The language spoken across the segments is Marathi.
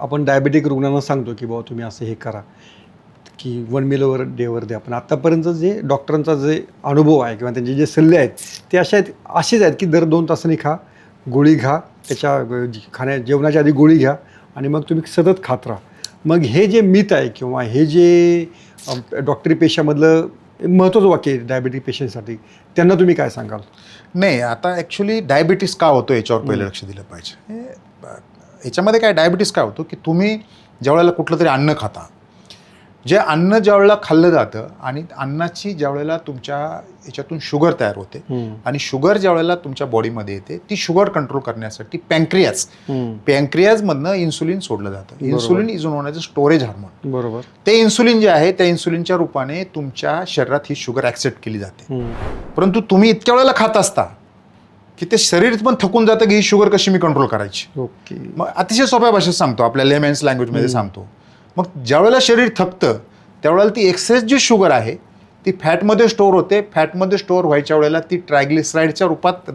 आपण डायबेटिक रुग्णांना सांगतो की बाबा तुम्ही असं हे करा की 1 मील डेवर द्या. पण आत्तापर्यंत जे डॉक्टरांचा जे अनुभव आहे किंवा त्यांचे जे सल्ले आहेत ते असेच आहेत की दर 2 तासांनी खा, गोळी घ्या, जेवणाच्या आधी गोळी घ्या आणि मग तुम्ही सतत खात राहा. मग हे जे मिथ आहे किंवा हे जे डॉक्टरी पेशामधलं महत्त्वाचं वाक्य आहे डायबेटिक पेशंटसाठी, त्यांना तुम्ही काय सांगाल? नाही, आता ॲक्च्युली डायबिटीस का होतो याच्यावर पहिलं लक्ष दिलं पाहिजे. याच्यामध्ये काय डायबिटीस काय होतो की तुम्ही ज्यावेळेला कुठलं तरी अन्न खाता, जे अन्न ज्यावेळेला खाल्लं जातं आणि अन्नाची ज्यावेळेला तुमच्या याच्यातून शुगर तयार होते आणि शुगर ज्यावेळेला तुमच्या बॉडीमध्ये येते, ती शुगर कंट्रोल करण्यासाठी पॅन्क्रियाजमधनं इन्सुलिन सोडलं जातं. Insulin is non as a storage hormone. बरोबर. ते इन्सुलिन जे आहे त्या इन्सुलिनच्या रूपाने तुमच्या शरीरात ही शुगर ॲक्सेप्ट केली जाते. परंतु तुम्ही इतक्या वेळेला खात असता की ते शरीर पण थकून जातं की ही शुगर कशी मी कंट्रोल करायची. ओके. मग अतिशय सोप्या भाषेत सांगतो, आपल्या लेमॅन्स लँग्वेजमध्ये सांगतो. मग ज्यावेळेला शरीर थकतं त्यावेळेला ती एक्सेस जी शुगर आहे ती फॅटमध्ये स्टोअर होते. फॅटमध्ये स्टोअर व्हायच्या वेळेला ती ट्रायग्लिसराईडच्या रूपात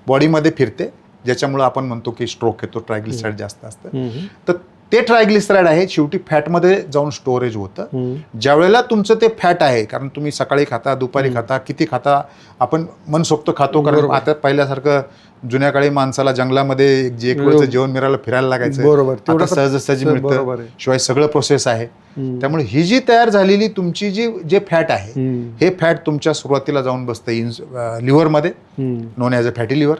बॉडीमध्ये फिरते, ज्याच्यामुळं आपण म्हणतो की स्ट्रोक येतो, ट्रायग्लिसराईड जास्त असतं. तर ते ट्रायग्लिसराईड आहे शेवटी फॅटमध्ये जाऊन स्टोरेज होतं. ज्यावेळेला तुमचं ते फॅट आहे, कारण तुम्ही सकाळी खाता, दुपारी खाता, किती खाता, आपण मनसोक्त खातो. कारण आता पहिल्यासारखं जुन्या काळी माणसाला जंगलामध्ये जे एक वेळचं जेवण मिळालं फिरायला लागायचं. बरोबर. आता सहजासहजी मिळतं, शिवाय सगळं प्रोसेस आहे. त्यामुळे ही जी तयार झालेली तुमची जे फॅट आहे, हे फॅट तुमच्या सुरुवातीला जाऊन बसतं लिव्हरमध्ये, known as a fatty liver.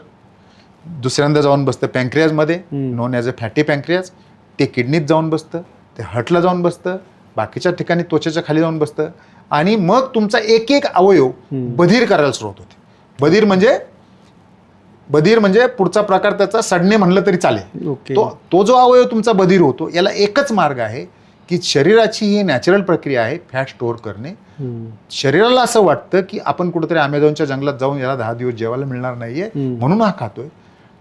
दुसऱ्यांदा जाऊन बसतं पॅन्क्रियाजमध्ये, known as a fatty pancreas. ते किडनीत जाऊन बसतं, ते हार्टला जाऊन बसतं, बाकीच्या ठिकाणी त्वचेच्या खाली जाऊन बसतं आणि मग तुमचा एक एक अवयव बधीर करायला सुरुवात होते. बधीर म्हणजे पुढचा प्रकार त्याचा सडणे म्हणलं तरी चालेल. तो जो अवयव तुमचा बधीर होतो, याला एकच मार्ग आहे की शरीराची ही नॅचरल प्रक्रिया आहे फॅट स्टोअर करणे. शरीराला असं वाटतं की आपण कुठेतरी अमेझॉनच्या जंगलात जाऊन याला 10 दिवस जेवायला मिळणार नाहीये म्हणून हा खातोय.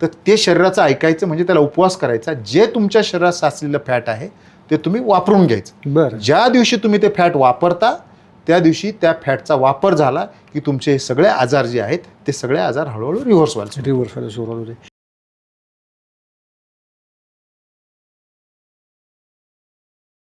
तर ते शरीराचं ऐकायचं म्हणजे त्याला उपवास करायचा. जे तुमच्या शरीरात साचलेलं फॅट आहे ते तुम्ही वापरून घ्यायचं. ज्या दिवशी तुम्ही ते फॅट वापरता त्या दिवशी त्या फॅटचा वापर झाला की तुमचे हे सगळे आजार जे आहेत ते सगळे आजार हळूहळू रिव्हर्स व्हायला सुरू होते.